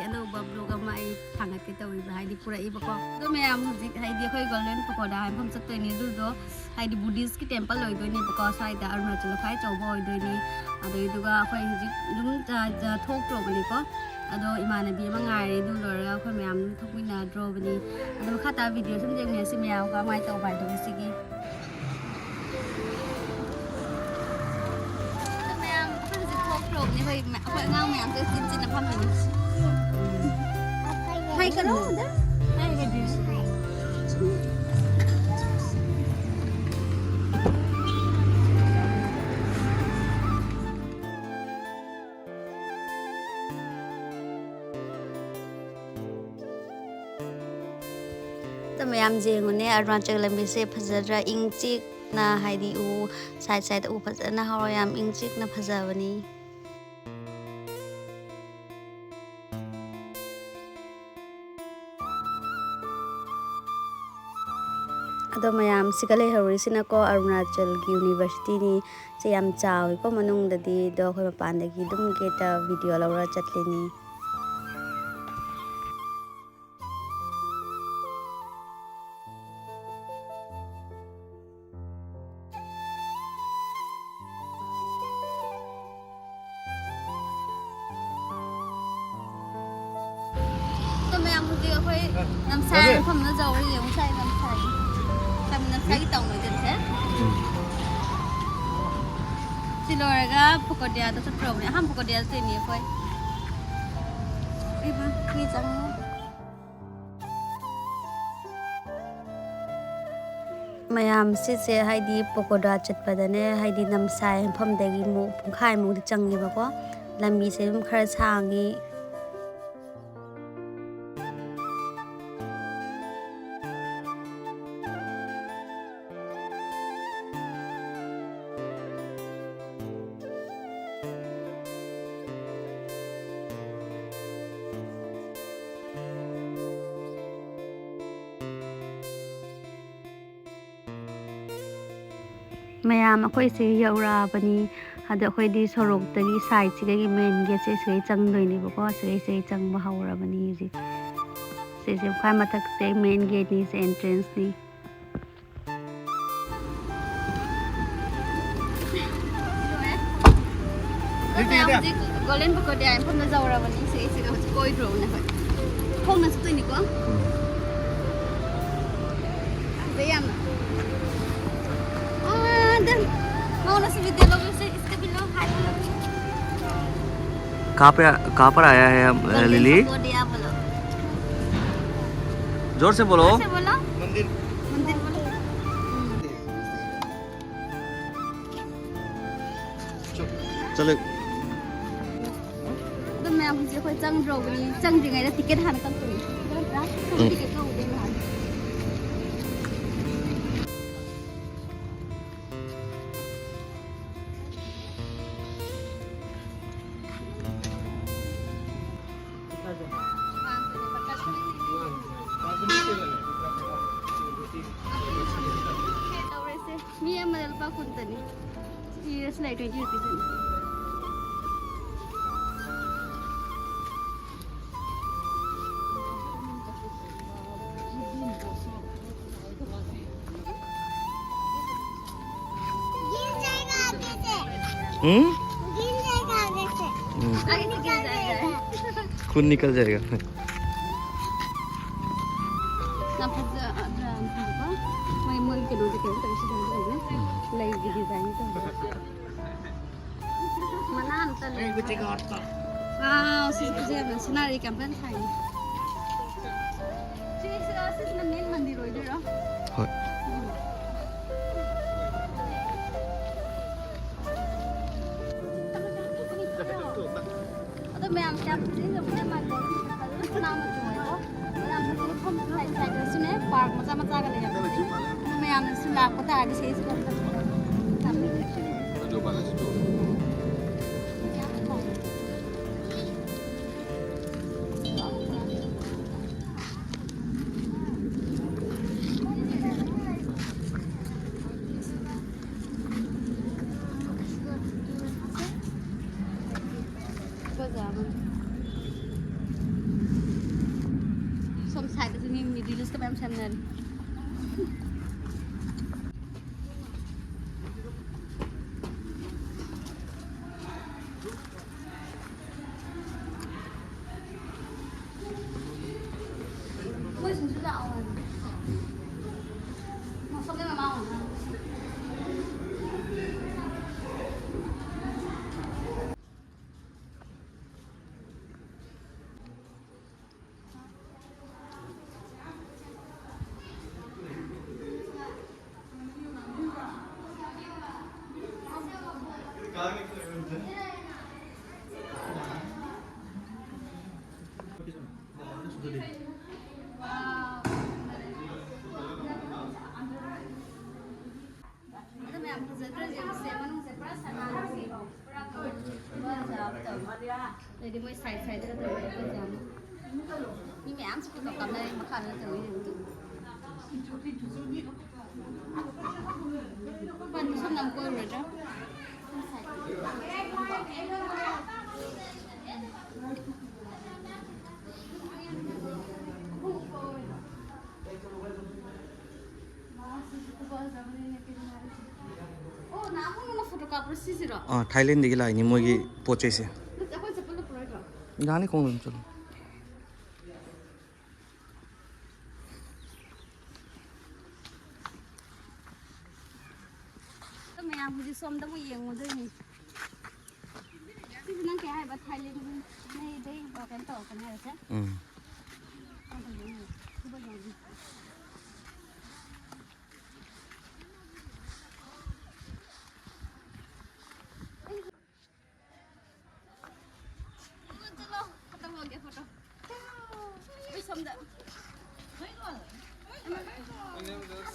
ꯑꯅꯧꯕ ꯕ꯭ꯂꯣꯛ ꯑꯃ ꯑꯩ ꯊꯥꯡꯒꯠꯀꯦ ꯇꯧꯔꯤꯕ ꯍꯥꯏꯗꯤ ꯄꯨꯔꯛꯏꯕꯀꯣ ꯑꯗꯣ ꯃꯌꯥꯝ ꯍꯧꯖꯤꯛ ꯍꯥꯏꯗꯤ ꯑꯩꯈꯣꯏ ꯒꯣꯜꯗꯟ ꯄꯀꯣꯗꯥ ꯍꯥꯏꯐꯝ ꯆꯠꯇꯣꯏꯅꯤ ꯑꯗꯨꯗꯣ ꯍꯥꯏꯗꯤ ꯕꯨꯙꯤꯁꯀꯤ ꯇꯦꯝꯄꯜ ꯑꯣꯏꯗꯣꯏꯅꯦꯕꯀꯣ ꯁ꯭ꯋꯥꯏꯗ ꯑꯔꯨꯅꯥꯆꯜ ꯈ꯭ꯋꯥꯏ ꯑꯆꯧꯕ ꯑꯣꯏꯗꯣꯏꯅꯤ ꯑꯗꯨꯏꯗꯨꯒ ꯑꯩꯈꯣꯏ ꯍꯧꯖꯤꯛ ꯑꯗꯨꯝ ꯊꯣꯛꯇ꯭ꯔꯣꯕꯅꯤꯀꯣ ꯑꯗꯣ ꯏꯃꯥꯟꯅꯕꯤ ꯑꯃ ꯉꯥꯏꯔꯦ ꯑꯗꯨ ꯂꯣꯏꯔꯒ ꯑꯩꯈꯣꯏ ꯃꯌꯥꯝ ꯊꯣꯛꯃꯤꯟꯅꯗ꯭ꯔꯣꯕꯅꯤ ꯑꯗꯣ ꯃꯈꯥ ꯇꯥꯕ ꯚꯤꯗꯤꯑꯣ ꯁꯨꯝ ꯌꯦꯡꯃꯤꯟꯅꯁꯤ ꯃꯌꯥꯝ ꯀꯃꯥꯏꯅ ꯇꯧꯕ ꯍꯥꯏꯗꯣ ꯉꯁꯤꯒꯤ ꯃꯌꯥꯝ ꯑꯩꯈꯣꯏ ꯍꯧꯖꯤꯛ ꯊꯣꯛꯇ꯭ꯔꯣꯕꯅꯤ ꯑꯩꯈꯣꯏ ꯑꯉꯥꯡ ꯃꯌꯥꯝꯁꯦ ꯆꯤꯟꯅ ꯐꯝꯃꯤꯅꯤ हाय करो उधर हाय तो मैम जेंगुने अरुणाचल लंबी से फजरा इंग चिकना हाइदी उ साइड साइड उ फजना हरो याम इंग चिकना फजाबनी अदो मैम सिगा लेहौरिसिनाको अरुणाचल की यूनिवर्सिटी नि से याम चावेको मनुंगददी दो खoi मपानदगी दुम गेटा वीडियो लौरा चतलिनी तो मैम हुजी अखोई नमसाय फमना जावरी यमसाय नमसाय नमसाय की तौनो जनसे सिलोरगा पकोडिया तो चट्रोबने हम पकोडिया सेनी अखोई इबा की जंग मैम से हाइदी पकोडा चटपदने हाइदी नमसाय फमदगी मु पुखाय मु चंगीबको लंबी से खर सांगी मैम अखोइसे यौराबनी अदो अखोइदी सोरोक्तगी साइड सिगगी मेन गेट से सिगई चंगदोइनेबको सिगई चंगबा हौराबनी जी से खाय मथक से मेन गेट नि से एंट्रेंस नि गोल्डन पकोडिया फमना जावराबनी से कोइद्रोने खय खोंना चतोइनिको बेयाम mau nasi video लोगों से इसके भी लोग हाय बोलो कहाँ पर आया है लिली जोर से बोलो मंदिर मंदिर बोलो चलो तो मैं मुझे कोई चंग ड्रोगनी चंग दिंगे ना टिकट हाने तक तो टिकट का उधर ना मी आम्हाला रुपया कोणतरी सिरियस लाईट 20 रुपीज आगे से गिर जाएगा खून निकल जाएगा Wow, sih senari kampen saya. Sih namin mandir roy dira. Hoi. Atau ma'am क्या sih sebenarnya मालूम नाम itu ya. मैम itu हम साइड सुने पार्क मजा का ले जाते हैं. मैम सुना पता है कि सही से जो बाला जो some side is in the dealers to them seminary. Jadi mau side itu tuh jam. Ini memang seperti kamera yang makan itu ini. Pan itu enam koi berapa? Oh, namun mana foto cover sih sih 아 타일랜드 이라 이니 뭐기 포체세 Aku cepet lu proyek. 나니 공은 좀 Mẹ hụt xôm đâu có yên một đây nhỉ? Cái năng cái hai bát thái lên đây đây vào cái tổ cái này chứ?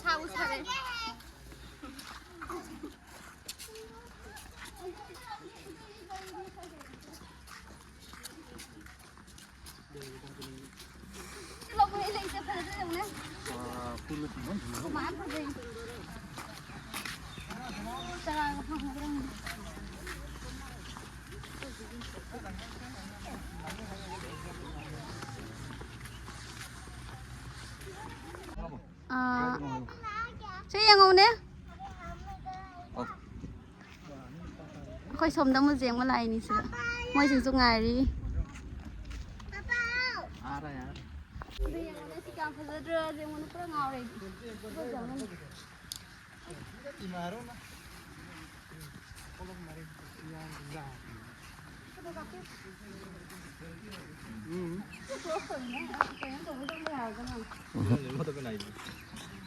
Sao sao đây? Lo có lấy cho phải đấy không nè? Không bán không gì. Sao lại không không cái này? Saya yang ngomong deh. Khơi sôm đâu mà giếng mà lại ní sữa. Môi trường dung ngài đi. Đây yang ngomong sih kan phải đưa giếng mà nó ngào rồi.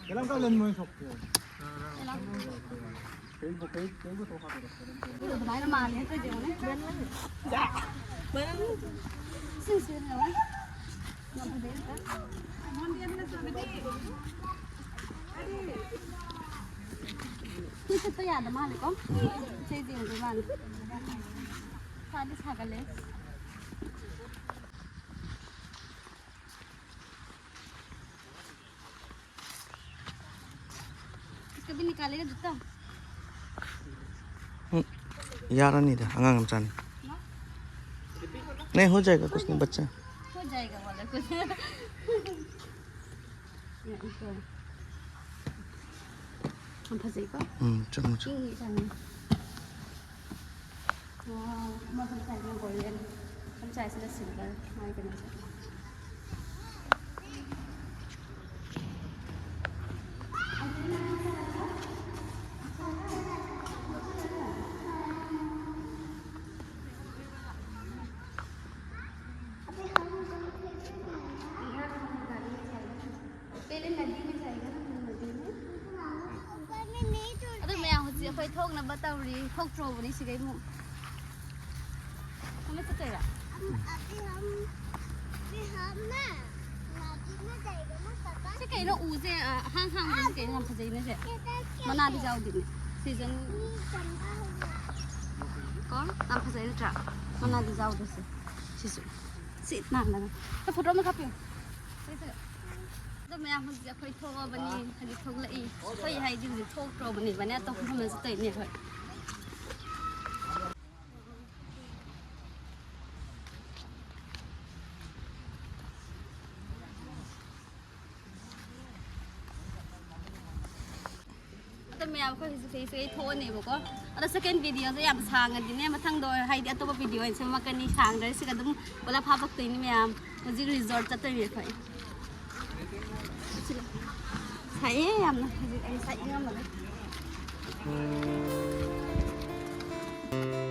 Kailan ka ulan mo yung sokyo? Facebook to ka pero. Cái này mà này tôi giếng này. Bên lắm. Dạ. Bên lắm. Xinh xinh rồi. Nó không đến đó. Món điên nó sao vậy? Ini kita ya ada mana kok? Saya di mana? Tadi sagale. इसको भी निकालेगा जूता? यार नहीं था हंगा हम चाने नहीं हो जाएगा कुछ नहीं बच्चा हो जाएगा वाला कुछ हम फंसेगा चलो मुझे मैं समझाई में गोल्डन समझाई से सिल्वर मार करना चाहिए phải thốt là bắt đầu đi thốt rồi đi xí cái mũ không biết cái gì à cái nó u thế hang hang cái làm cái gì nữa chứ mà nào đi giao đi season có làm cái gì nữa chả mà nào đi giao được chứ xịt nặng là cái photo nó khắp rồi tôi mình sẽ khơi thô bên này hay thô lại khơi hay đi thô rồi bên này bên này tôi không muốn sẽ này thôi तो मैं आपको इसे थो नहीं Boko और second video से आप सांग दिने मथंग दो हाई दे तो वीडियो से मकनी सांग रे से कदम बोला फापक तो नहीं मैं मुझे रिजॉर्ट चत नहीं फाई साये हमना साये ngam